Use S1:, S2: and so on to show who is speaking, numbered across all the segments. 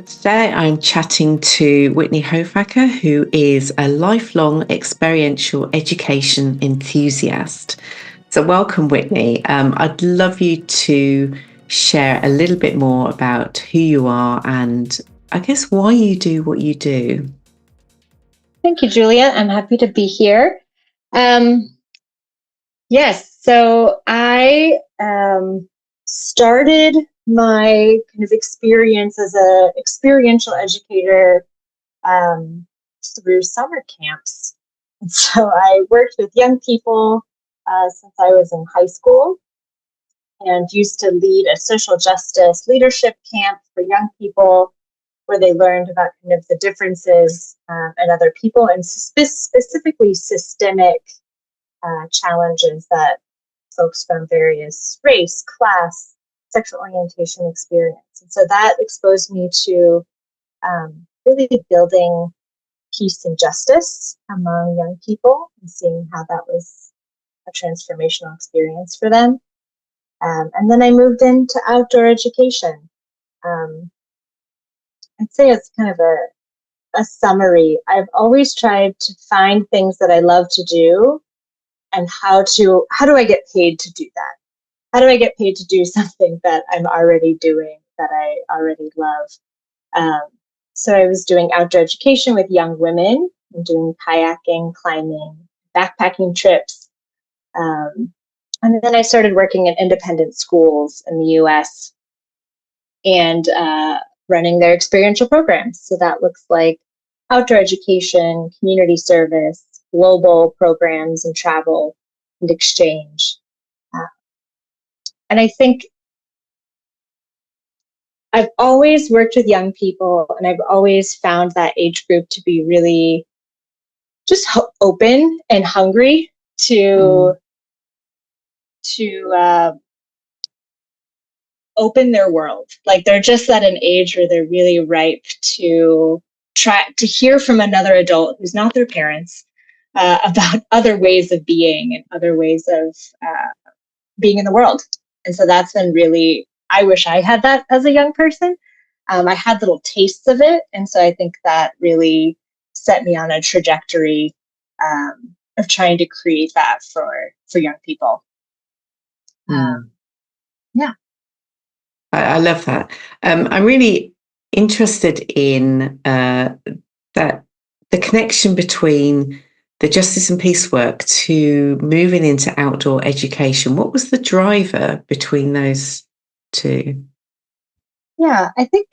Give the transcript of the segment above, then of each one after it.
S1: Today I'm chatting to Whitney Hofacker, who is a lifelong experiential education enthusiast. So welcome, Whitney. I'd love you to share a little bit more about who you are and I guess why you do what you do.
S2: Thank you, Juliet. I'm happy to be here. Yes, so I started my kind of experience as a experiential educator through summer camps. And so I worked with young people since I was in high school and used to lead a social justice leadership camp for young people where they learned about kind of the differences in other people and specifically systemic challenges that folks from various race, class, sexual orientation experience. And so that exposed me to really building peace and justice among young people and seeing how that was a transformational experience for them. And then I moved into outdoor education. I'd say it's kind of a summary. I've always tried to find things that I love to do and how do I get paid to do that? How do I get paid to do something that I'm already doing, that I already love? So I was doing outdoor education with young women and doing kayaking, climbing, backpacking trips. And then I started working in independent schools in the US and running their experiential programs. So that looks like outdoor education, community service, global programs and travel and exchange. And I think I've always worked with young people and I've always found that age group to be really just open and hungry to open their world. Like they're just at an age where they're really ripe to try to hear from another adult who's not their parents about other ways of being and other ways of being in the world. And so that's been really, I wish I had that as a young person. I had little tastes of it. And so I think that really set me on a trajectory of trying to create that for young people. Yeah.
S1: I love that. I'm really interested in that the connection between the justice and peace work to moving into outdoor education. What was the driver between those two?
S2: Yeah, I think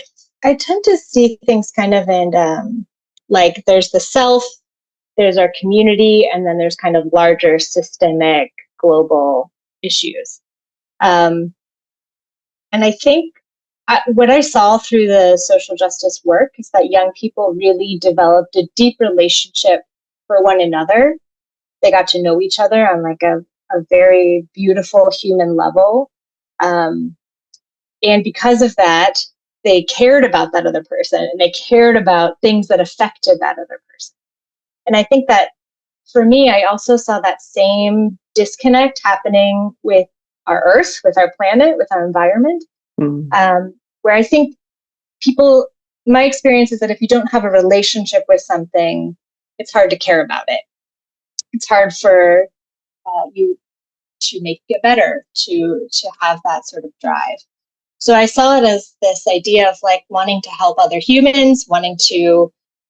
S2: I tend to see things kind of in like there's the self, there's our community, and then there's kind of larger systemic global issues. And I think what I saw through the social justice work is that young people really developed a deep relationship for one another. They got to know each other on like a very beautiful human level. And because of that, they cared about that other person and they cared about things that affected that other person. And I think that for me, I also saw that same disconnect happening with our Earth, with our planet, with our environment, where I think my experience is that if you don't have a relationship with something, it's hard to care about it. It's hard for you to make it better, to have that sort of drive. So I saw it as this idea of like wanting to help other humans,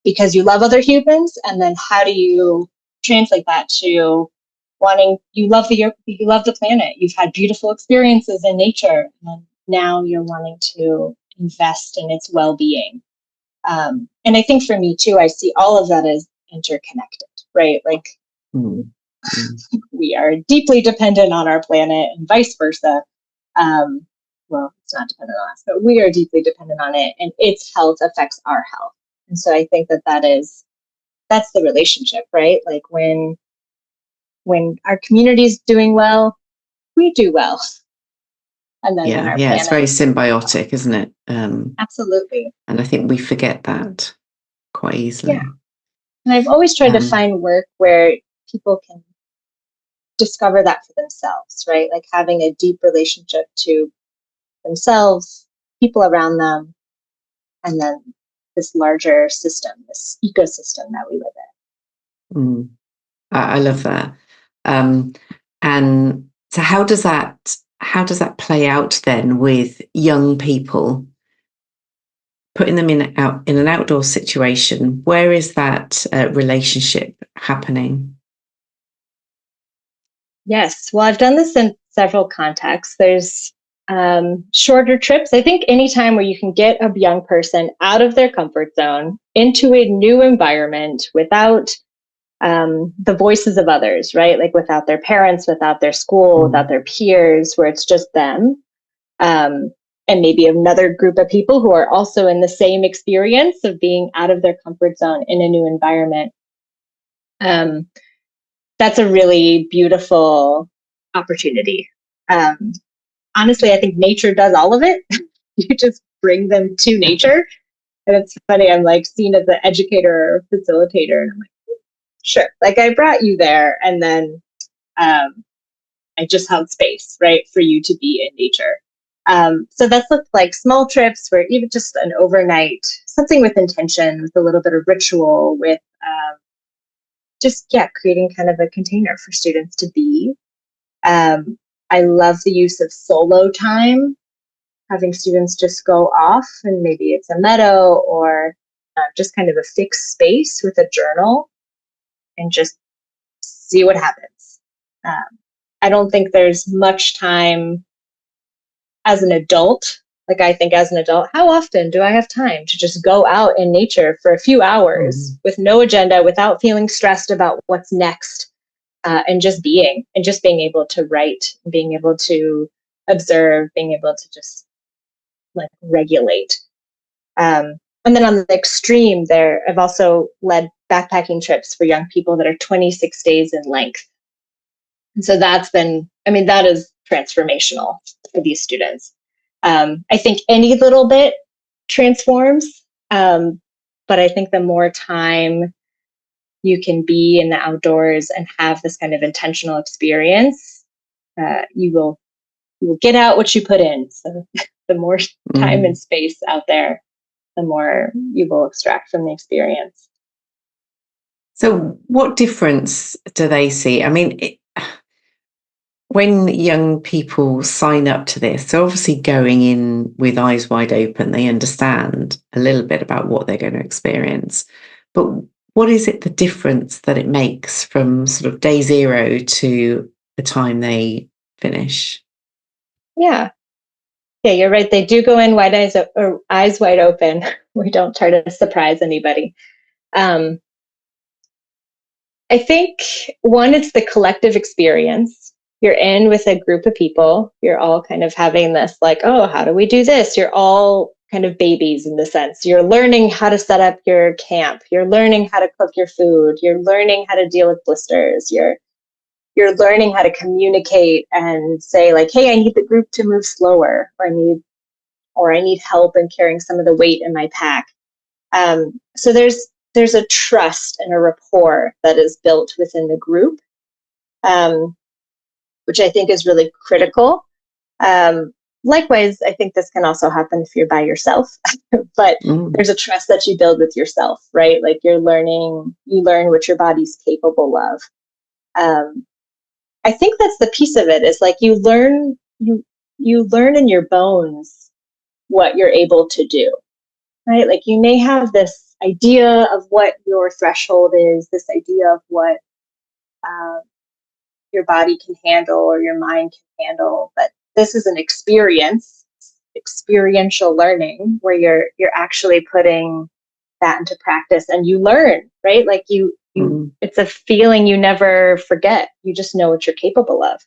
S2: because you love other humans, and then how do you translate that to you love the planet, you've had beautiful experiences in nature, and now you're wanting to invest in its well-being. And I think for me too, I see all of that as interconnected, right? Like we are deeply dependent on our planet and vice versa. Well, it's not dependent on us, but we are deeply dependent on it, and its health affects our health. And so I think that's the relationship, right? Like when our community is doing well, we do well. And then when our planet,
S1: it's very symbiotic, isn't it?
S2: Absolutely.
S1: And I think we forget that quite easily.
S2: Yeah. And I've always tried to find work where people can discover that for themselves, right? Like having a deep relationship to themselves, people around them, and then this larger system, this ecosystem that we live in.
S1: I love that. And so how does that play out then with young people? Putting them in an outdoor situation, where is that relationship happening?
S2: Yes, well, I've done this in several contexts. There's shorter trips. I think anytime where you can get a young person out of their comfort zone into a new environment without the voices of others, right? Like without their parents, without their school, without their peers, where it's just them. And maybe another group of people who are also in the same experience of being out of their comfort zone in a new environment. That's a really beautiful opportunity. Honestly, I think nature does all of it. You just bring them to nature. And it's funny, I'm like seen as an educator or facilitator, and I'm like, sure, like I brought you there, and then I just held space, right, for you to be in nature. So that's looked like small trips where even just an overnight, something with intention, with a little bit of ritual, with creating kind of a container for students to be. I love the use of solo time, having students just go off, and maybe it's a meadow or just kind of a fixed space with a journal and just see what happens. I don't think there's much time as an adult. Like I think as an adult, how often do I have time to just go out in nature for a few hours with no agenda, without feeling stressed about what's next, and just being able to write, being able to observe, being able to just like regulate. And then on the extreme there, I've also led backpacking trips for young people that are 26 days in length. And so that is transformational for these students. I think any little bit transforms, but I think the more time you can be in the outdoors and have this kind of intentional experience, you will get out what you put in. So the more time and space out there, the more you will extract from the experience.
S1: So what difference do they see? I mean, when young people sign up to this, they're obviously going in with eyes wide open. They understand a little bit about what they're going to experience. But what is it, the difference that it makes from sort of day zero to the time they finish?
S2: Yeah, you're right. They do go in eyes wide open. We don't try to surprise anybody. I think one, it's the collective experience. You're in with a group of people. You're all kind of having this like, oh, how do we do this? You're all kind of babies in the sense. You're learning how to set up your camp. You're learning how to cook your food. You're learning how to deal with blisters. You're learning how to communicate and say like, hey, I need the group to move slower, or I need help in carrying some of the weight in my pack. So there's a trust and a rapport that is built within the group, which I think is really critical. Likewise, I think this can also happen if you're by yourself, but there's a trust that you build with yourself, right? Like you learn what your body's capable of. I think that's the piece of it, is like you learn in your bones what you're able to do, right? Like you may have this idea of what your threshold is, this idea of what your body can handle or your mind can handle, but this is an experiential learning where you're actually putting that into practice, and you learn, right? Like you it's a feeling you never forget. You just know what you're capable of.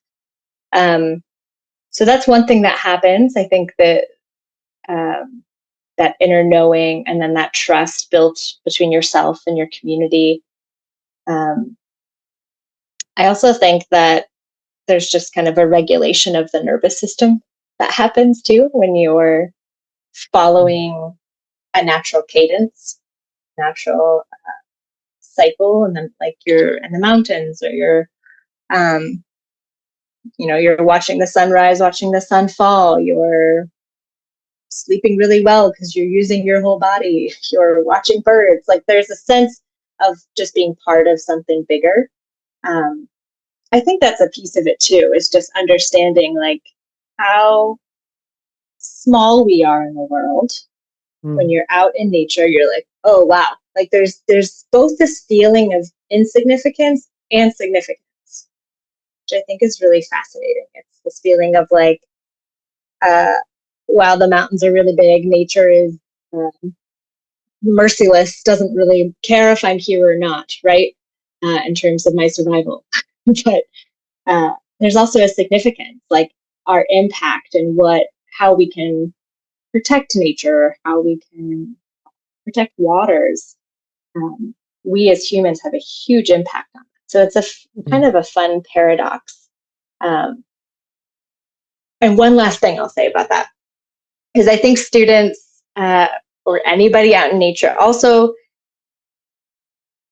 S2: So that's one thing that happens. I think that that inner knowing, and then that trust built between yourself and your community. I also think that there's just kind of a regulation of the nervous system that happens too when you're following a natural cadence, natural cycle, and then like you're in the mountains, or you're you're watching the sunrise, watching the sun fall, you're sleeping really well because you're using your whole body, you're watching birds. Like there's a sense of just being part of something bigger. I think that's a piece of it too, is just understanding like how small we are in the world. When you're out in nature, you're like, oh wow, like there's both this feeling of insignificance and significance, which I think is really fascinating. It's this feeling of like, wow, the mountains are really big, nature is merciless, doesn't really care if I'm here or not, right? In terms of my survival. But there's also a significance, like our impact and how we can protect nature, how we can protect waters. We as humans have a huge impact on it. So it's a kind of a fun paradox. And one last thing I'll say about that is I think students or anybody out in nature also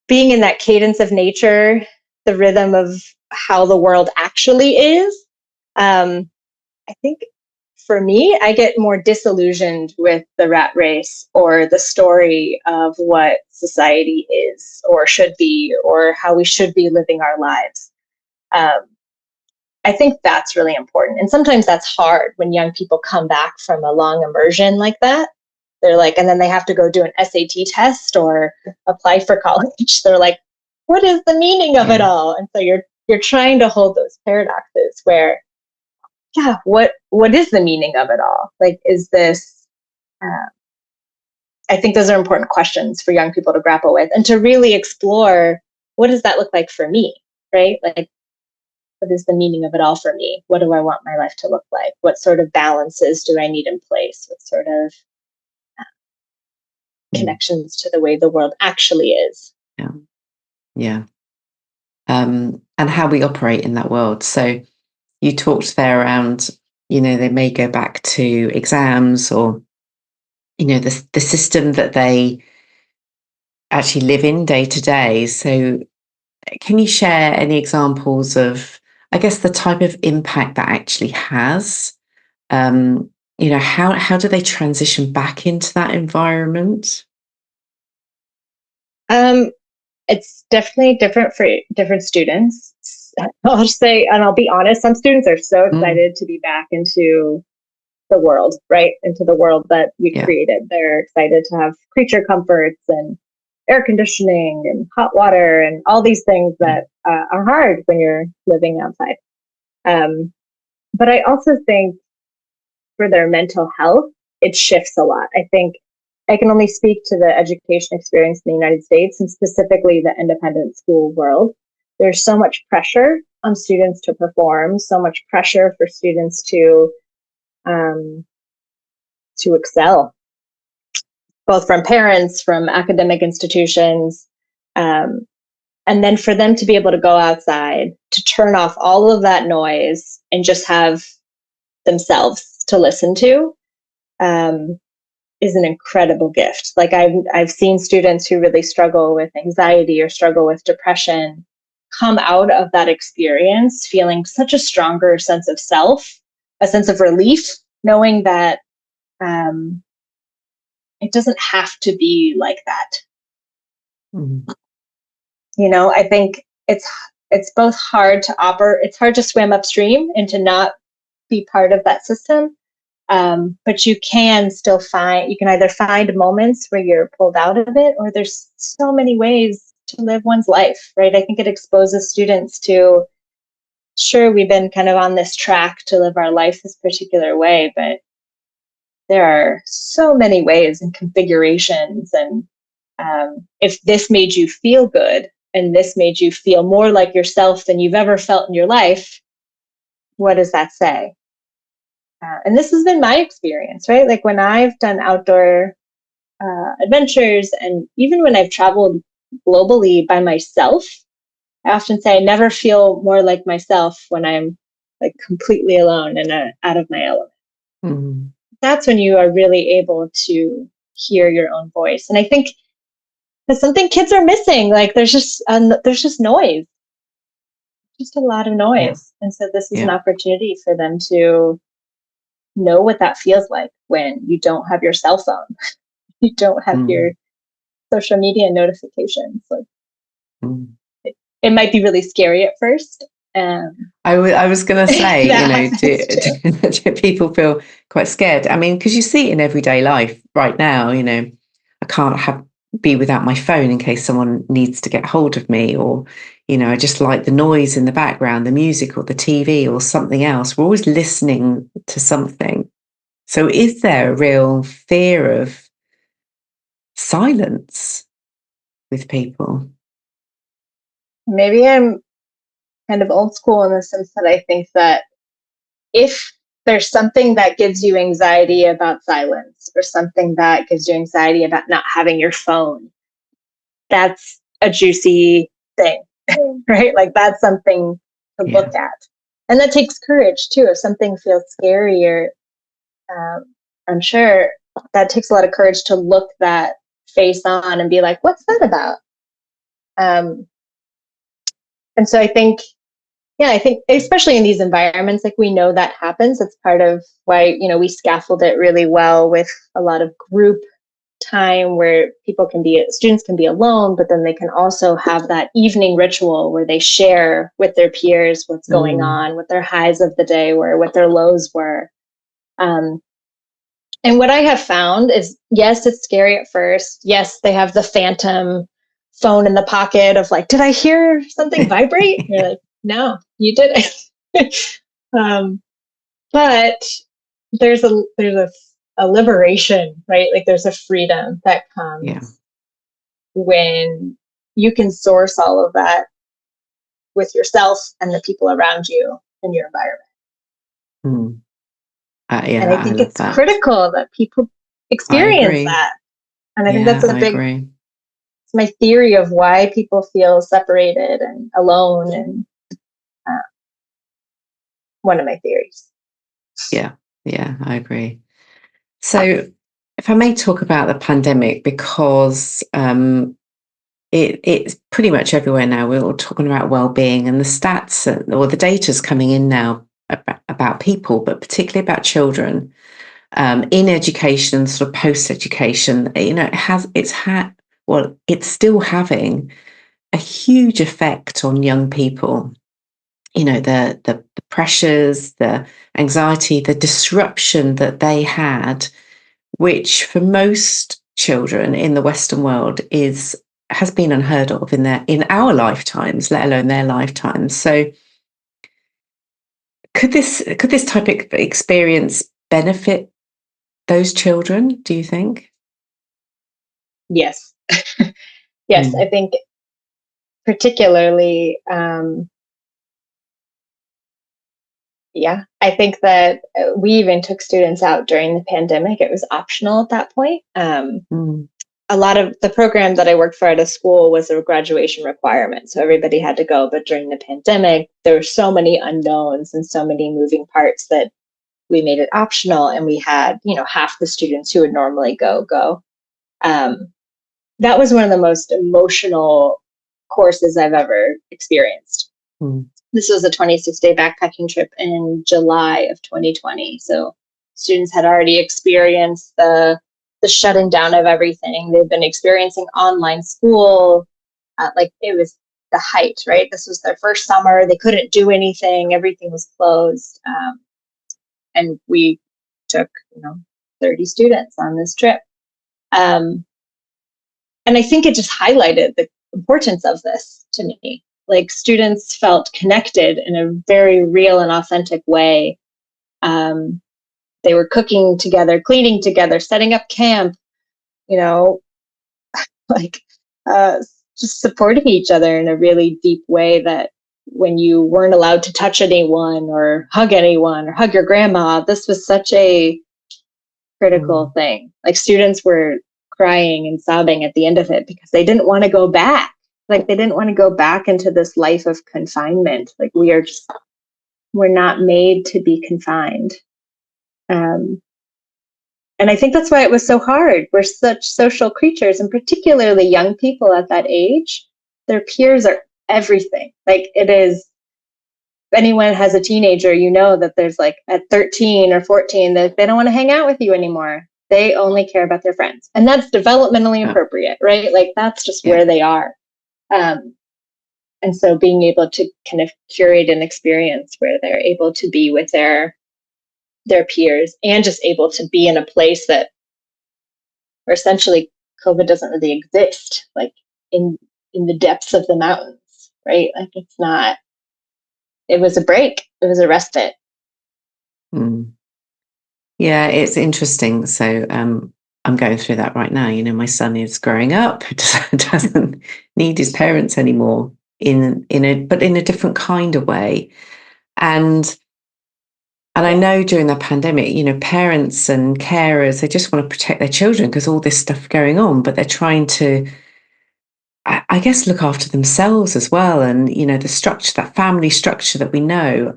S2: being in that cadence of nature, the rhythm of how the world actually is. I think for me, I get more disillusioned with the rat race or the story of what society is or should be or how we should be living our lives. I think that's really important. And sometimes that's hard when young people come back from a long immersion like that. They're like, and then they have to go do an SAT test or apply for college. They're like, what is the meaning of it all? And so you're trying to hold those paradoxes where, yeah, what is the meaning of it all? Like, is this, I think those are important questions for young people to grapple with and to really explore, what does that look like for me, right? Like, what is the meaning of it all for me? What do I want my life to look like? What sort of balances do I need in place? What sort of connections to the way the world actually is?
S1: Yeah. Yeah. And how we operate in that world. So you talked there around, they may go back to exams or, the system that they actually live in day to day. So can you share any examples of, I guess, the type of impact that actually has? How do they transition back into that environment?
S2: It's definitely different for different students. I'll just say, and I'll be honest, some students are so excited to be back into the world, right? Into the world that we created. They're excited to have creature comforts and air conditioning and hot water and all these things that are hard when you're living outside. But I also think for their mental health, it shifts a lot. I think I can only speak to the education experience in the United States and specifically the independent school world. There's so much pressure on students to perform, so much pressure for students to excel, both from parents, from academic institutions, and then for them to be able to go outside, to turn off all of that noise and just have themselves to listen to, is an incredible gift. Like I've seen students who really struggle with anxiety or struggle with depression come out of that experience feeling such a stronger sense of self, a sense of relief, knowing that it doesn't have to be like that. I think it's both hard to operate, it's hard to swim upstream and to not be part of that system. But you can still you can either find moments where you're pulled out of it, or there's so many ways to live one's life, right? I think it exposes students to, sure, we've been kind of on this track to live our life this particular way, but there are so many ways and configurations. And if this made you feel good and this made you feel more like yourself than you've ever felt in your life, what does that say? And this has been my experience, right? Like when I've done outdoor adventures, and even when I've traveled globally by myself, I often say I never feel more like myself when I'm like completely alone and out of my element. That's when you are really able to hear your own voice. And I think that's something kids are missing. Like there's just noise, just a lot of noise. And so this is an opportunity for them to know what that feels like, when you don't have your cell phone, you don't have your social media notifications. Like it might be really scary at first.
S1: I was going to say,
S2: do
S1: people feel quite scared? I mean, because you see it in everyday life right now, I can't be without my phone in case someone needs to get hold of me, or, I just like the noise in the background, the music or the TV or something else. We're always listening to something. So is there a real fear of silence with people?
S2: Maybe I'm kind of old school in the sense that I think that if there's something that gives you anxiety about silence, or something that gives you anxiety about not having your phone, that's a juicy thing, right? Like that's something to look at. And that takes courage too. If something feels scary, or I'm sure that takes a lot of courage to look that face on and be like, what's that about? And so I think especially in these environments, like we know that happens. It's part of why, we scaffold it really well with a lot of group time where students can be alone, but then they can also have that evening ritual where they share with their peers what's going on, what their highs of the day were, what their lows were. And what I have found is, yes, it's scary at first. Yes, they have the phantom phone in the pocket of like, did I hear something vibrate? And you're like, no, you didn't. But there's a liberation, right? Like there's a freedom that comes when you can source all of that with yourself and the people around you in your environment. And I think it's critical that people experience that. And I think that's it's my theory of why people feel separated and alone, and one of my theories.
S1: Yeah, I agree. So if I may talk about the pandemic, because it's pretty much everywhere now. We're all talking about well-being, and the stats or the data's coming in now about people, but particularly about children in education, sort of post-education. It's still having a huge effect on young people. The pressures, the anxiety, the disruption that they had, which for most children in the Western world has been unheard of in our lifetimes, let alone their lifetimes. So could this type of experience benefit those children, do you think?
S2: Yes. Yes, I think particularly, I think that we even took students out during the pandemic. It was optional at that point. A lot of the program that I worked for at a school was a graduation requirement, so everybody had to go. But during the pandemic, there were so many unknowns and so many moving parts that we made it optional, and we had, half the students who would normally go. That was one of the most emotional courses I've ever experienced. This was a 26-day backpacking trip in July of 2020. So students had already experienced the shutting down of everything. They've been experiencing online school. Like it was the height, right? This was their first summer. They couldn't do anything. Everything was closed. And we took, 30 students on this trip. And I think it just highlighted the importance of this to me. Like students felt connected in a very real and authentic way. They were cooking together, cleaning together, setting up camp, just supporting each other in a really deep way that when you weren't allowed to touch anyone or hug your grandma, this was such a critical thing. Like students were crying and sobbing at the end of it because they didn't want to go back. Like they didn't want to go back into this life of confinement. Like we're not made to be confined. And I think that's why it was so hard. We're such social creatures, and particularly young people at that age, their peers are everything. Like it is anyone has a teenager, you know that there's like at 13 or 14 that they don't want to hang out with you anymore. They only care about their friends. And that's developmentally appropriate, right? Like that's just where they are. And so being able to kind of curate an experience where they're able to be with their peers and just able to be in a place that where essentially COVID doesn't really exist, like in the depths of the mountains, right? Like it's not, it was a break. It was a respite.
S1: Yeah, it's interesting. So I'm going through that right now. You know, my son is growing up, doesn't need his parents anymore but in a different kind of way. And I know during the pandemic, you know, parents and carers, they just want to protect their children because all this stuff going on, but they're trying to, I guess, look after themselves as well. And, you know, the structure, that family structure that we know.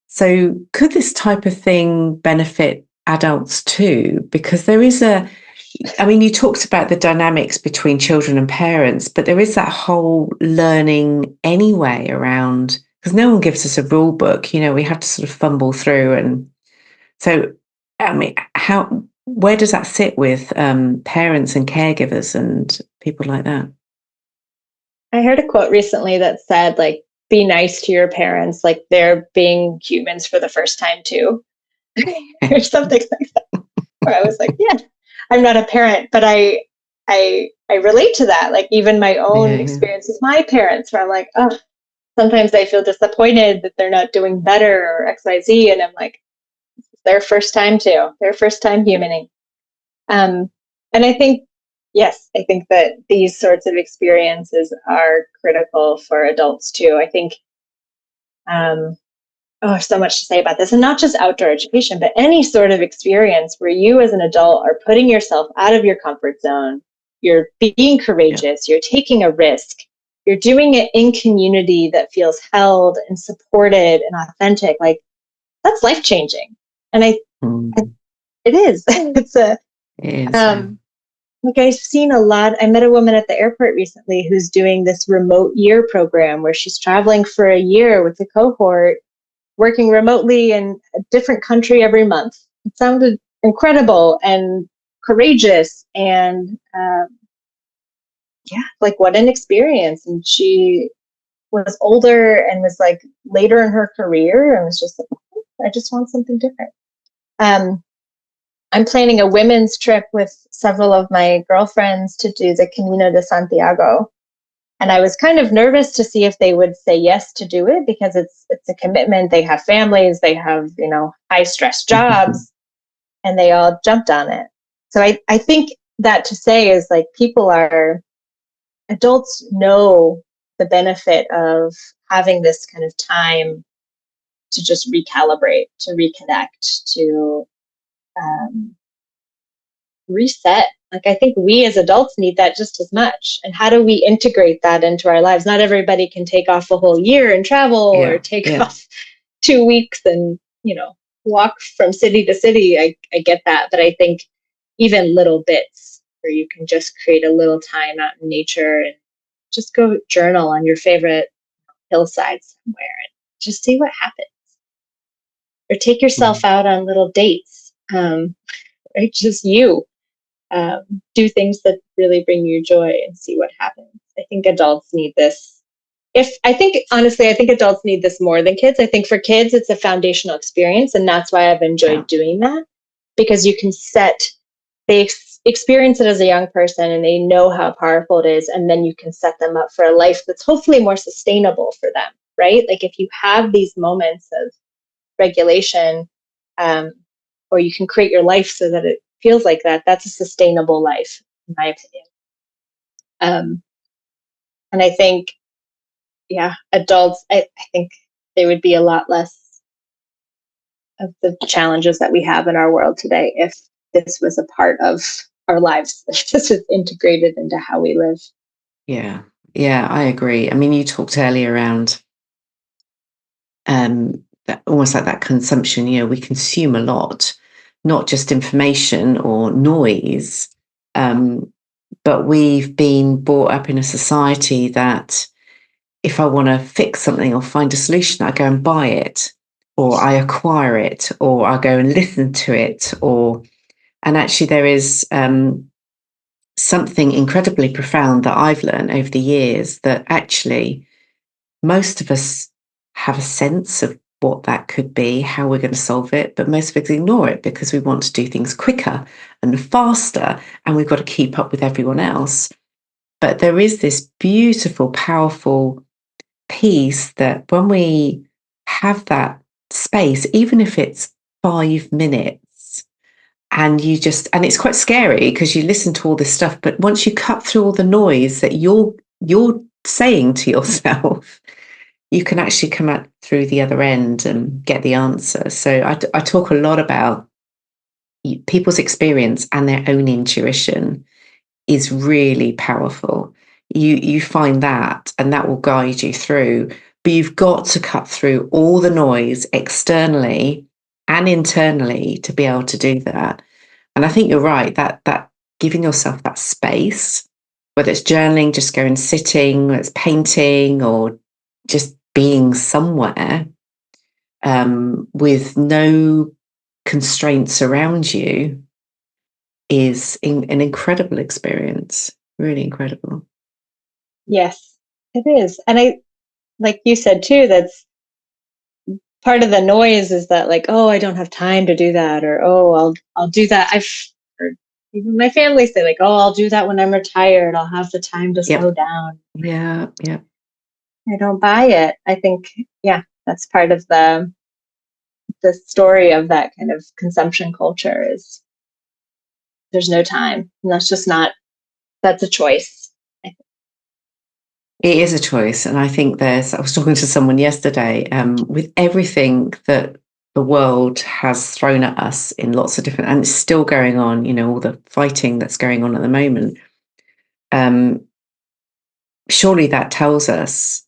S1: So could this type of thing benefit adults too? Because there is you talked about the dynamics between children and parents, but there is that whole learning anyway around, because no one gives us a rule book, you know, we have to sort of fumble through. And so, where does that sit with parents and caregivers and people like that?
S2: I heard a quote recently that said, like, be nice to your parents, like they're being humans for the first time too, or something like that. Where I was like, yeah, I'm not a parent, but I relate to that. Like even my own experience with my parents, where I'm like, oh, sometimes I feel disappointed that they're not doing better or X, Y, Z, and I'm like, it's their first time too, their first time humaning. And I think, yes, I think that these sorts of experiences are critical for adults too. I think, so much to say about this, and not just outdoor education, but any sort of experience where you as an adult are putting yourself out of your comfort zone, you're being courageous, you're taking a risk, you're doing it in community that feels held and supported and authentic. Like that's life-changing. And it is. Like I've seen a lot. I met a woman at the airport recently who's doing this remote year program where she's traveling for a year with a cohort, working remotely in a different country every month. It sounded incredible and courageous and like what an experience. And she was older and was like later in her career and was just like, I just want something different. I'm planning a women's trip with several of my girlfriends to do the Camino de Santiago. And I was kind of nervous to see if they would say yes to do it because it's a commitment. They have families, they have, you know, high stress jobs, and they all jumped on it. So I think that to say is like adults know the benefit of having this kind of time to just recalibrate, to reconnect, to reset. Like I think we as adults need that just as much. And how do we integrate that into our lives? Not everybody can take off a whole year and travel or take off 2 weeks and, you know, walk from city to city. I get that. But I think even little bits where you can just create a little time out in nature and just go journal on your favorite hillside somewhere and just see what happens. Or take yourself out on little dates. Right? Just you. Do things that really bring you joy and see what happens. I think adults need this. Honestly, I think adults need this more than kids. I think for kids, it's a foundational experience. And that's why I've enjoyed doing that, because you can they experience it as a young person and they know how powerful it is. And then you can set them up for a life that's hopefully more sustainable for them, right? Like if you have these moments of regulation, or you can create your life so that it feels like that's a sustainable life, in my opinion. And I think, adults, I think they would be a lot less of the challenges that we have in our world today if this was a part of our lives, if this was integrated into how we live.
S1: Yeah, I agree. I mean, you talked earlier around almost like that consumption. You know, we consume a lot, not just information or noise, but we've been brought up in a society that if I want to fix something or find a solution, I go and buy it, or I acquire it, or I go and listen to it, and actually there is something incredibly profound that I've learned over the years, that actually most of us have a sense of what that could be, how we're going to solve it, but most of us ignore it because we want to do things quicker and faster, and we've got to keep up with everyone else. But there is this beautiful, powerful piece that when we have that space, even if it's 5 minutes, and it's quite scary because you listen to all this stuff, but once you cut through all the noise that you're saying to yourself, you can actually come out through the other end and get the answer. So I talk a lot about people's experience, and their own intuition is really powerful. You find that, and that will guide you through. But you've got to cut through all the noise externally and internally to be able to do that. And I think you're right, that giving yourself that space, whether it's journaling, just going sitting, whether it's painting, or just being somewhere with no constraints around you, is an incredible experience. Really incredible.
S2: Yes, it is. And I, like you said too, that's part of the noise, is that like, oh, I don't have time to do that, or oh, I'll do that. I've heard even my family say like, oh, I'll do that when I'm retired. I'll have the time to slow down.
S1: Yeah.
S2: I don't buy it. I think, yeah, that's part of the story of that kind of consumption culture, is there's no time. And that's a choice.
S1: It is a choice. And I think I was talking to someone yesterday, with everything that the world has thrown at us in lots of different, and it's still going on, all the fighting that's going on at the moment. Surely that tells us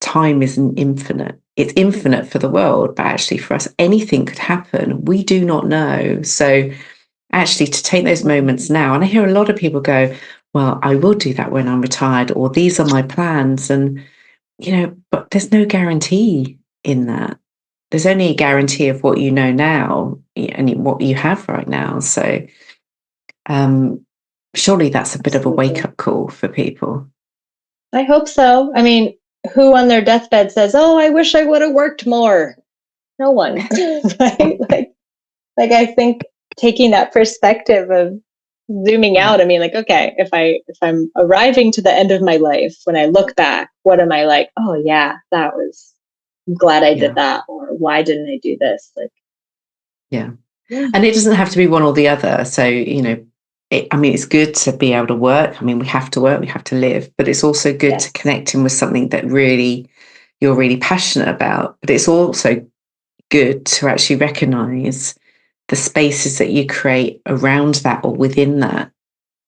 S1: time isn't infinite. It's infinite for the world, but actually for us, anything could happen. We do not know. So actually to take those moments now, and I hear a lot of people go, well, I will do that when I'm retired, or these are my plans. And, but there's no guarantee in that. There's only a guarantee of what you know now and what you have right now. So surely that's a bit of a wake-up call for people.
S2: I hope so. I mean, who on their deathbed says, oh, I wish I would have worked more? No one. Right? Like I think taking that perspective of zooming out, I mean, like, okay, if I'm arriving to the end of my life, when I look back, what am I like? Oh yeah, I'm glad I did that. Or why didn't I do this? Like,
S1: yeah. And it doesn't have to be one or the other. So, it's good to be able to work. I mean, we have to work, we have to live, but it's also good to connect in with something that you're really passionate about. But it's also good to actually recognize the spaces that you create around that or within that.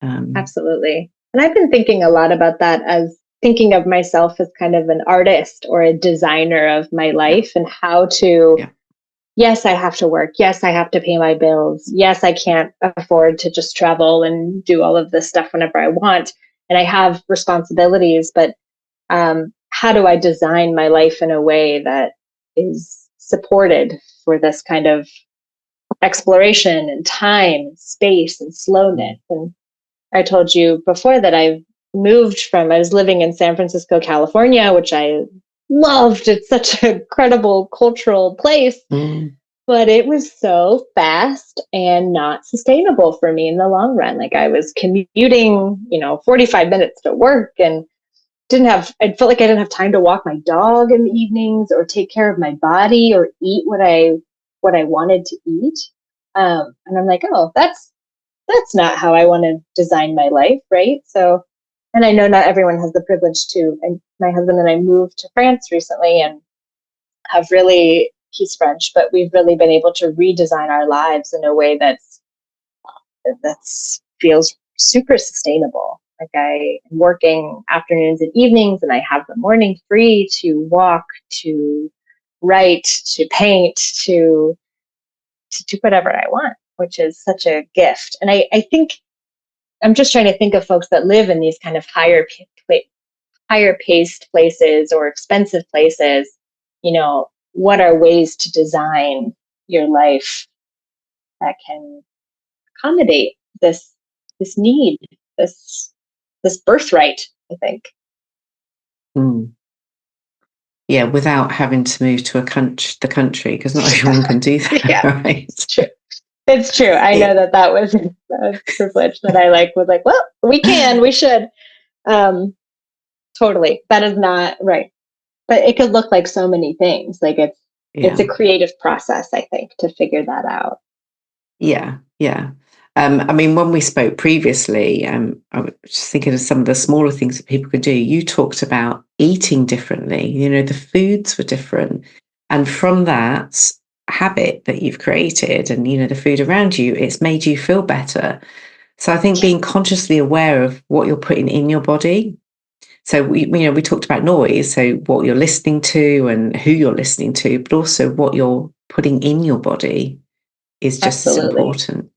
S2: Absolutely. And I've been thinking a lot about that, as thinking of myself as kind of an artist or a designer of my life, and how to, yes, I have to work. Yes, I have to pay my bills. Yes, I can't afford to just travel and do all of this stuff whenever I want. And I have responsibilities, but how do I design my life in a way that is supported for this kind of exploration and time, and space and slowness? And I told you before that I was living in San Francisco, California, which I loved. It's such an incredible cultural place, but it was so fast and not sustainable for me in the long run. Like I was commuting, 45 minutes to work, and I felt like I didn't have time to walk my dog in the evenings, or take care of my body, or eat what I wanted to eat. And I'm like, oh, that's not how I want to design my life, right? So, and I know not everyone has the privilege to. And my husband and I moved to France recently, and he's French, but we've really been able to redesign our lives in a way that feels super sustainable. Like I am working afternoons and evenings, and I have the morning free to walk, to write, to paint, to do whatever I want, which is such a gift. And I think I'm just trying to think of folks that live in these kind of higher higher paced places or expensive places, what are ways to design your life that can accommodate this need, this birthright, I think.
S1: Mm. Yeah, without having to move to the country, because not everyone can do that.
S2: Yeah,
S1: right?
S2: It's true. It's true. I know that was a privilege that I was like, well, we should. Totally. That is not right. But it could look like so many things. Like it's a creative process, I think, to figure that out.
S1: Yeah, yeah. I mean, when we spoke previously, I was just thinking of some of the smaller things that people could do. You talked about eating differently. The foods were different. And from that habit that you've created and, the food around you, it's made you feel better. So I think being consciously aware of what you're putting in your body. So we talked about noise, so what you're listening to and who you're listening to, but also what you're putting in your body is just as important.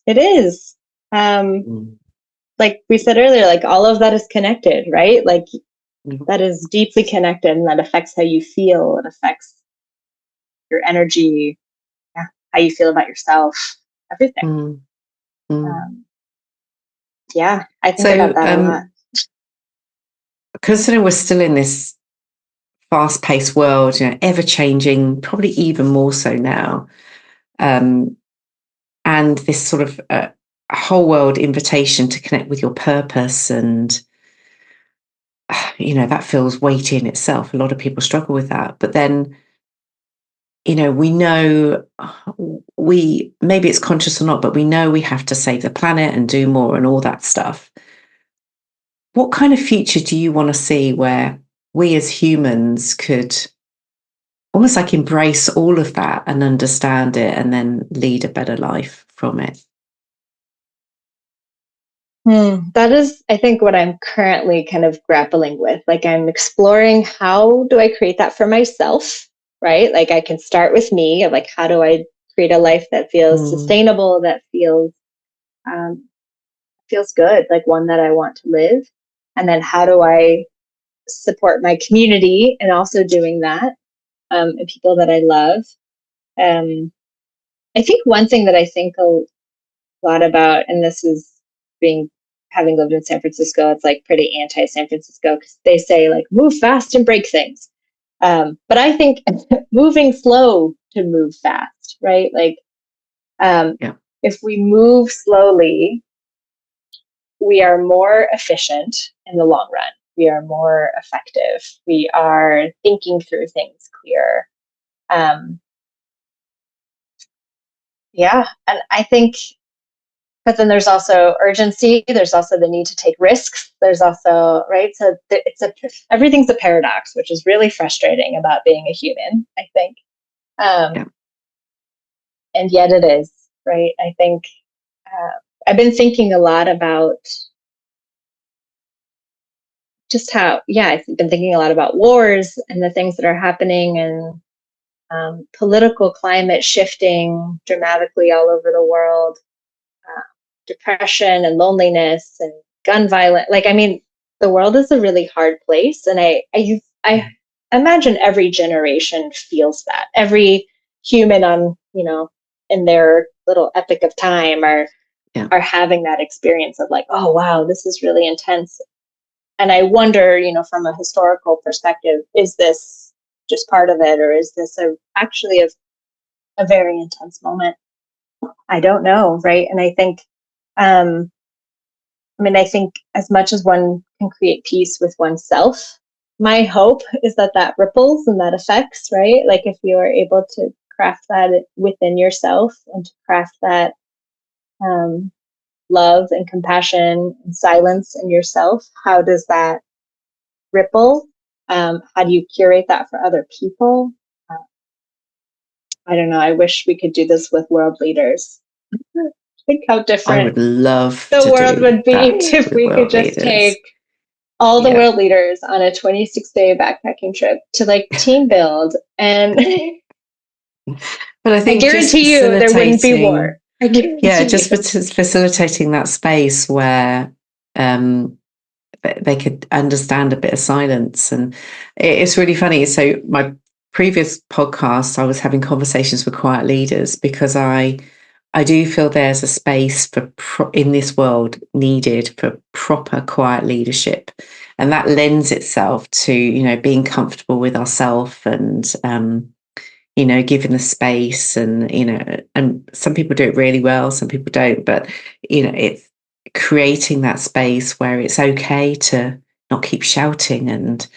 S2: It is. Like we said earlier, like all of that is connected, right? Like that is deeply connected, and that affects how you feel. It affects your energy, how you feel about yourself, everything. I think about that a lot.
S1: Considering we're still in this fast-paced world, ever-changing, probably even more so now, and this sort of whole world invitation to connect with your purpose, and that feels weighty in itself. A lot of people struggle with that, but then we know maybe it's conscious or not, but we know we have to save the planet and do more and all that stuff. What kind of future do you want to see where we as humans could almost like embrace all of that and understand it and then lead a better life from it?
S2: That is, I think, what I'm currently kind of grappling with. Like I'm exploring, how do I create that for myself, right? Like I can start with me, of like, how do I create a life that feels sustainable, that feels good, like one that I want to live? And then how do I support my community and also doing that, and people that I love? I think one thing that I think a lot about, and this is having lived in San Francisco, it's like pretty anti-San Francisco, because they say like move fast and break things. But I think moving slow to move fast, right? Like if we move slowly, we are more efficient in the long run. We are more effective. We are thinking through things clearer. And I think, but then there's also urgency. There's also the need to take risks. There's also, right? So everything's a paradox, which is really frustrating about being a human, I think. And yet it is, right? I think I've been thinking a lot about just how, I've been thinking a lot about wars and the things that are happening, and political climate shifting dramatically all over the world. Depression and loneliness and gun violence. Like, I mean, the world is a really hard place. And I imagine every generation feels that. Every human on, in their little epic of time are having that experience of like, oh, wow, this is really intense. And I wonder, from a historical perspective, is this just part of it, or is this actually a very intense moment? I don't know, right? And I think I think as much as one can create peace with oneself, my hope is that ripples and that affects, right? Like if you are able to craft that within yourself and to craft that love and compassion and silence in yourself, how does that ripple? How do you curate that for other people? I don't know. I wish we could do this with world leaders. Think how different
S1: I would love
S2: the world would be if we could just take all the world leaders on a 26-day backpacking trip to like team build. And
S1: but I think
S2: I guarantee you there wouldn't be war.
S1: Just facilitating that space where they could understand a bit of silence. And it's really funny. So my previous podcast, I was having conversations with quiet leaders because I do feel there's a space for in this world needed for proper quiet leadership, and that lends itself to being comfortable with ourselves and giving the space, and and some people do it really well, some people don't, but it's creating that space where it's okay to not keep shouting and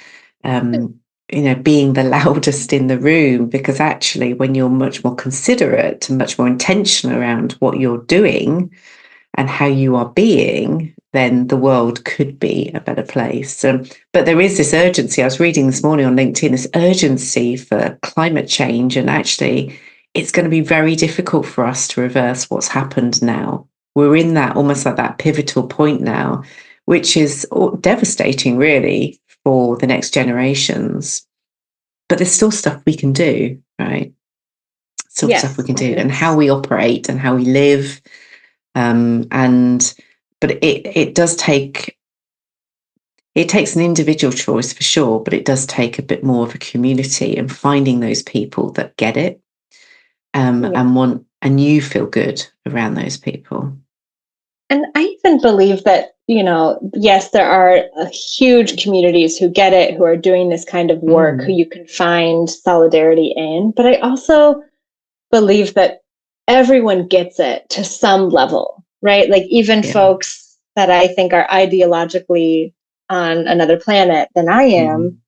S1: being the loudest in the room, because actually when you're much more considerate and much more intentional around what you're doing and how you are being, then the world could be a better place. But there is this urgency. I was reading this morning on LinkedIn, this urgency for climate change, and actually it's going to be very difficult for us to reverse what's happened now. We're in that almost like that pivotal point now, which is devastating really for the next generations. But there's still stuff we can do, right? Still stuff we can do, and how we operate and how we live. But it does take, it takes an individual choice for sure, but it does take a bit more of a community and finding those people that get it, and you feel good around those people.
S2: And I even believe that, yes, there are huge communities who get it, who are doing this kind of work, who you can find solidarity in. But I also believe that everyone gets it to some level, right? Like even folks that I think are ideologically on another planet than I am,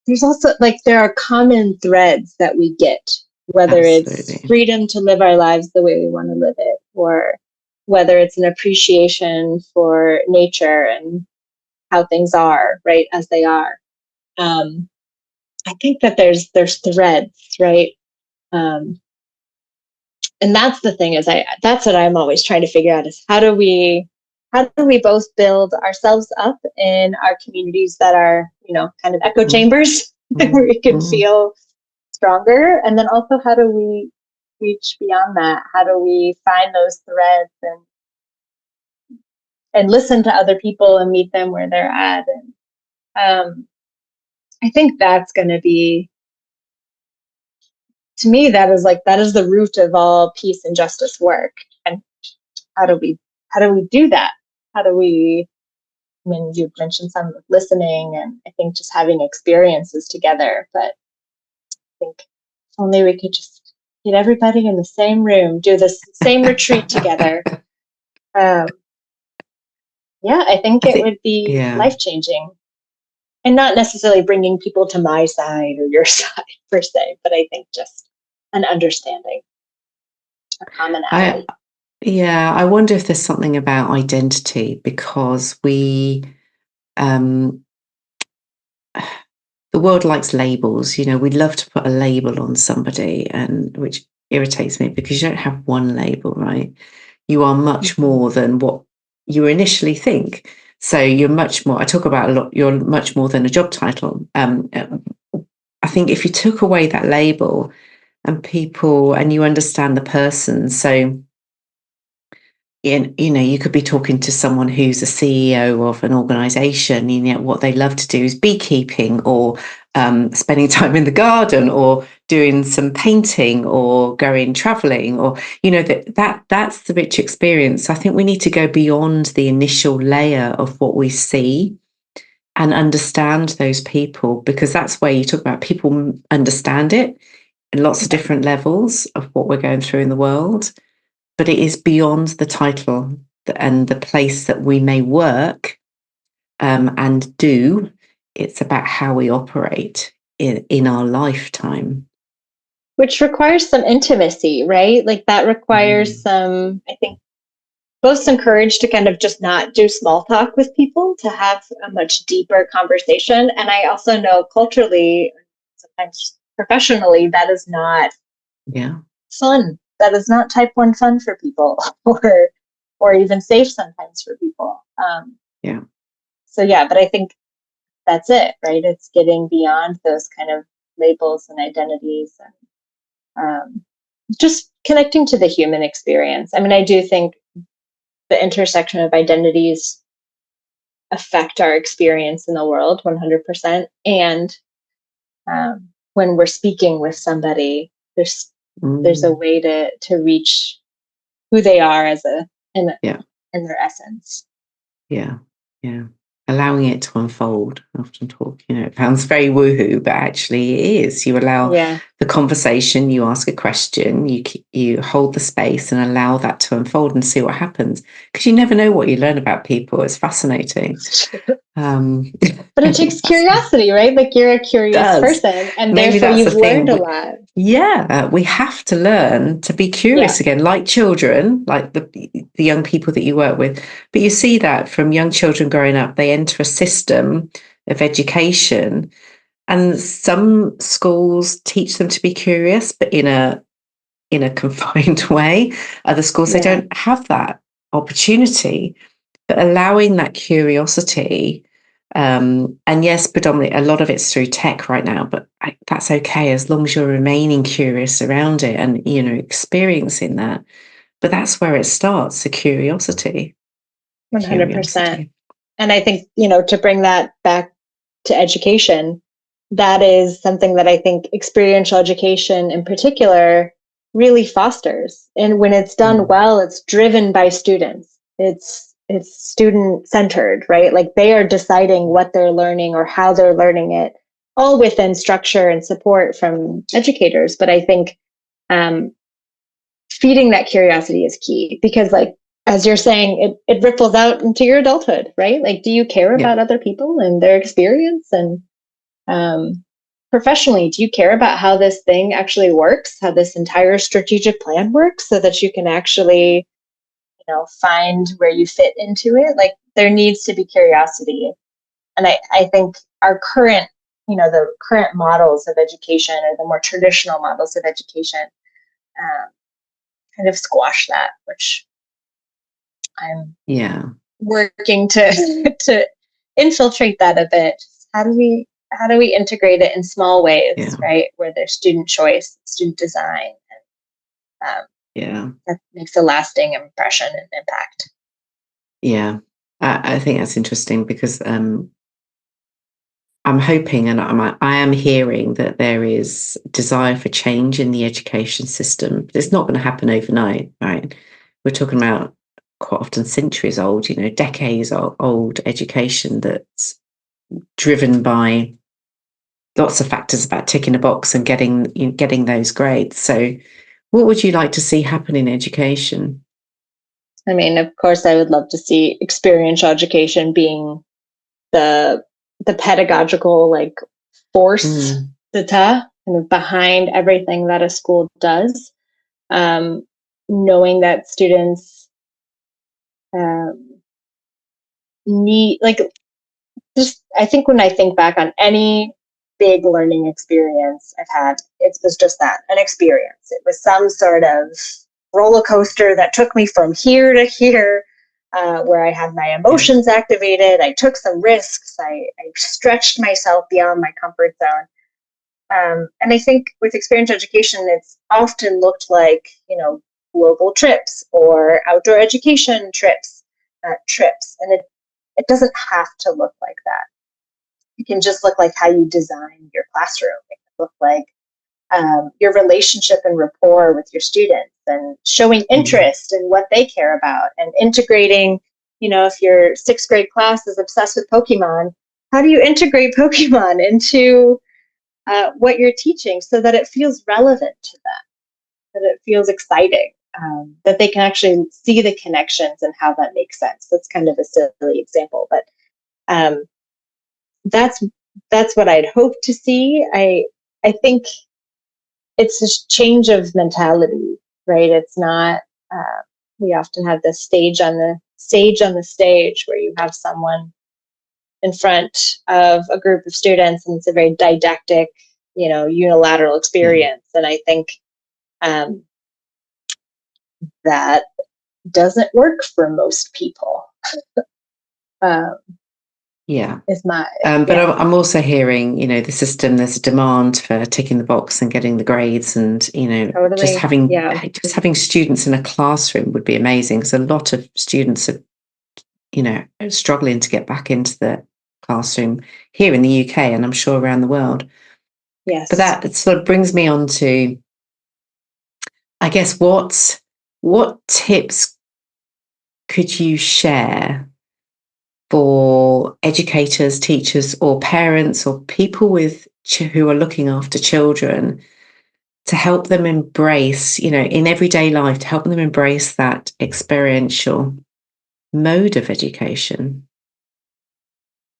S2: there's also there are common threads that we get, whether it's freedom to live our lives the way we want to live it, or whether it's an appreciation for nature and how things are, right, as they are. I think that there's threads, right? And that's the thing, that's what I'm always trying to figure out, is how do we both build ourselves up in our communities that are, kind of echo chambers where we can feel stronger, and then also how do we reach beyond that? How do we find those threads and listen to other people and meet them where they're at? And I think that's going to be, to me, that is the root of all peace and justice work. And how do we do that? How do we, I mean, you mentioned some listening, and I think just having experiences together, but I think only we could just get everybody in the same room, do this same retreat together. I think it would be life-changing, and not necessarily bringing people to my side or your side per se, but I think just an understanding, a commonality.
S1: I wonder if there's something about identity, because the world likes labels. We'd love to put a label on somebody, and which irritates me, because you don't have one label, right? You are much more than what you initially think. So you're much more, I talk about a lot, you're much more than a job title. I think if you took away that label and you understand the person, so you could be talking to someone who's a CEO of an organization, what they love to do is beekeeping, or spending time in the garden, or doing some painting, or going traveling, or that's the rich experience. I think we need to go beyond the initial layer of what we see and understand those people, because that's where you talk about people understand it in lots of different levels of what we're going through in the world. But it is beyond the title and the place that we may work and do. It's about how we operate in our lifetime.
S2: Which requires some intimacy, right? That requires some, I think, both some courage to kind of just not do small talk with people, to have a much deeper conversation. And I also know culturally, sometimes professionally, that is not fun. That is not type 1 fun for people, or even safe sometimes for people. But I think that's it, right? It's getting beyond those kind of labels and identities, and just connecting to the human experience. I mean, I do think the intersection of identities affect our experience in the world 100%. And when we're speaking with somebody, there's a way to reach who they are in their essence.
S1: Yeah. Allowing it to unfold. I often talk, it sounds very woohoo, but actually it is. You allow the conversation, you ask a question, you hold the space and allow that to unfold and see what happens. Because you never know what you learn about people. It's fascinating.
S2: But it takes curiosity, right? Like, you're a curious person, and maybe therefore you've learned a lot.
S1: Yeah, we have to learn to be curious again, like children, like the young people that you work with. But you see that from young children growing up, they enter a system of education, and some schools teach them to be curious, but in a confined way. Other schools, they don't have that opportunity. But allowing that curiosity, and yes, predominantly a lot of it's through tech right now, but that's okay as long as you're remaining curious around it and, experiencing that. But that's where it starts, the curiosity.
S2: 100%. And I think, to bring that back to education, that is something that I think experiential education in particular really fosters. And when it's done well, it's driven by students. It's student centered, right? Like, they are deciding what they're learning or how they're learning it, all within structure and support from educators. But I think feeding that curiosity is key, because, like, as you're saying, it ripples out into your adulthood, right? Like, do you care about other people and their experience? And professionally, do you care about how this thing actually works, how this entire strategic plan works, so that you can actually, find where you fit into it? Like, there needs to be curiosity. And I think our current, the current models of education, or the more traditional models of education, kind of squash that, which I'm working to infiltrate that a bit. How do we integrate it in small ways, right? Where there's student choice, student design, and that makes a lasting impression and impact.
S1: Yeah, I think that's interesting, because I'm hoping, and I am hearing that there is desire for change in the education system. But it's not going to happen overnight, right? We're talking about quite often centuries old, decades old education that's driven by lots of factors about ticking a box and getting those grades. So what would you like to see happen in education?
S2: I mean, of course, I would love to see experiential education being the pedagogical, like, force kind of behind everything that a school does. Knowing that students need, like, just, I think when I think back on any big learning experience I've had, it was just that, an experience. It was some sort of roller coaster that took me from here to here, where I had my emotions activated. I took some risks. I stretched myself beyond my comfort zone. And I think with experiential education, it's often looked like, global trips or outdoor education trips. And it doesn't have to look like that. It can just look like how you design your classroom. It can look like your relationship and rapport with your students, and showing interest in what they care about, and integrating, if your 6th grade class is obsessed with Pokemon, how do you integrate Pokemon into what you're teaching so that it feels relevant to them, that it feels exciting, that they can actually see the connections and how that makes sense. That's kind of a silly example, but that's what I'd hope to see. I think it's a change of mentality, right? It's not, we often have this stage on the stage where you have someone in front of a group of students, and it's a very didactic, unilateral experience. And I think that doesn't work for most people. But
S1: I'm also hearing, the system, there's a demand for ticking the box and getting the grades, and
S2: totally.
S1: just having students in a classroom would be amazing, because a lot of students are struggling to get back into the classroom here in the UK, and I'm sure around the world.
S2: Yes.
S1: But that sort of brings me on to, I guess, what tips could you share for educators, teachers, or parents, or people who are looking after children, to help them embrace, in everyday life, to help them embrace that experiential mode of education?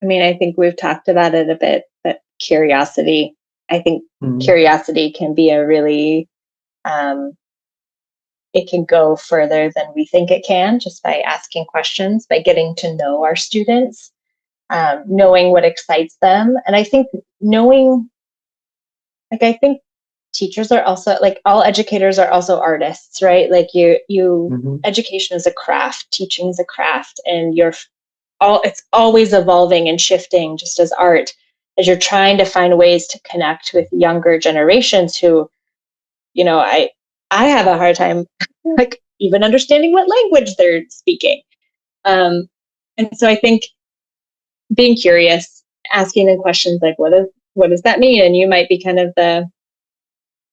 S2: I mean, I think we've talked about it a bit, but curiosity. I think curiosity can be a really, it can go further than we think it can, just by asking questions, by getting to know our students, knowing what excites them. And I think I think teachers are also, like, all educators are also artists, right? Like education is a craft, teaching is a craft, and it's always evolving and shifting, just as art, as you're trying to find ways to connect with younger generations who, I have a hard time like even understanding what language they're speaking. And so I think being curious, asking them questions like, what does that mean? And you might be kind of the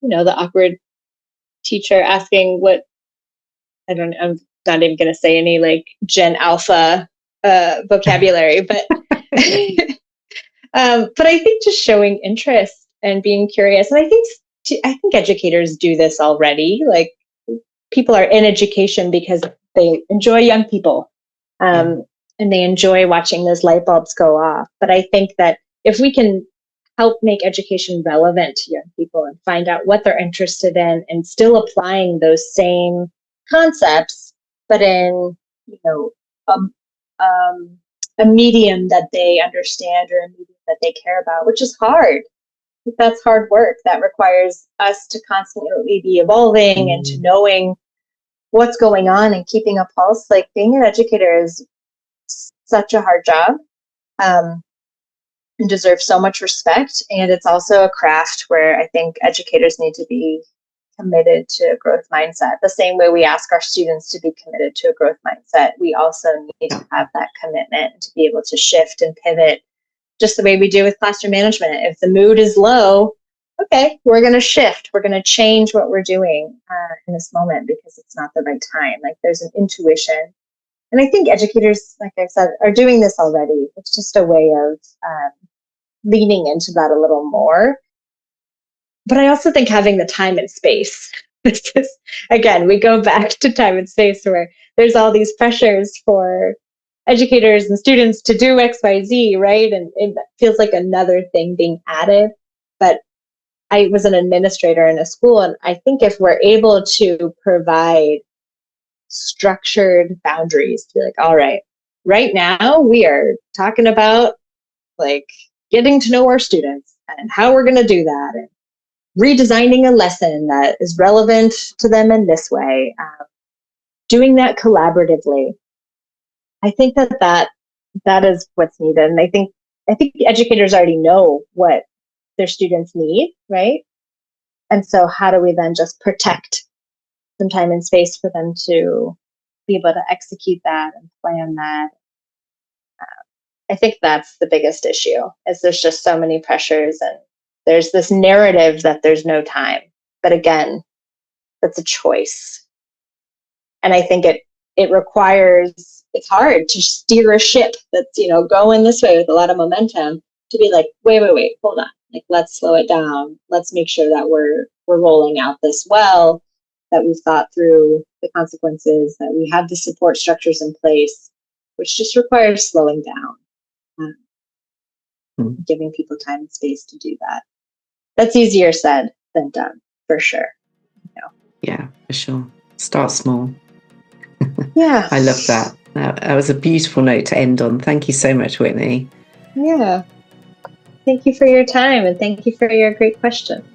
S2: awkward teacher asking I'm not even going to say any like Gen Alpha vocabulary, but but I think just showing interest and being curious. And I think educators do this already. Like, people are in education because they enjoy young people, and they enjoy watching those light bulbs go off. But I think that if we can help make education relevant to young people and find out what they're interested in, and still applying those same concepts, but in a medium that they understand, or a medium that they care about, which is hard. That's hard work. That requires us to constantly be evolving and to knowing what's going on and keeping a pulse. Like, being an educator is such a hard job, and deserves so much respect. And it's also a craft where I think educators need to be committed to a growth mindset. The same way we ask our students to be committed to a growth mindset, we also need to have that commitment to be able to shift and pivot, just the way we do with classroom management. If the mood is low, okay, we're going to shift. We're going to change what we're doing in this moment, because it's not the right time. Like, there's an intuition. And I think educators, like I said, are doing this already. It's just a way of leaning into that a little more. But I also think having the time and space. Again, we go back to time and space, where there's all these pressures for educators and students to do X, Y, Z, right? And it feels like another thing being added. But I was an administrator in a school, and I think if we're able to provide structured boundaries, to be like, all right now we are talking about like getting to know our students and how we're going to do that, and redesigning a lesson that is relevant to them in this way, doing that collaboratively. I think that is what's needed. And I think the educators already know what their students need, right? And so how do we then just protect some time and space for them to be able to execute that and plan that? I think that's the biggest issue, is there's just so many pressures, and there's this narrative that there's no time. But again, that's a choice. And I think it requires, it's hard to steer a ship that's, going this way with a lot of momentum, to be like, wait, hold on. Like, let's slow it down. Let's make sure that we're rolling out this well, that we've thought through the consequences, that we have the support structures in place, which just requires slowing down, giving people time and space to do that. That's easier said than done, for sure.
S1: Yeah, for sure. Start small.
S2: Yeah.
S1: I love that. That was a beautiful note to end on. Thank you so much, Whitney.
S2: Yeah. Thank you for your time, and thank you for your great questions.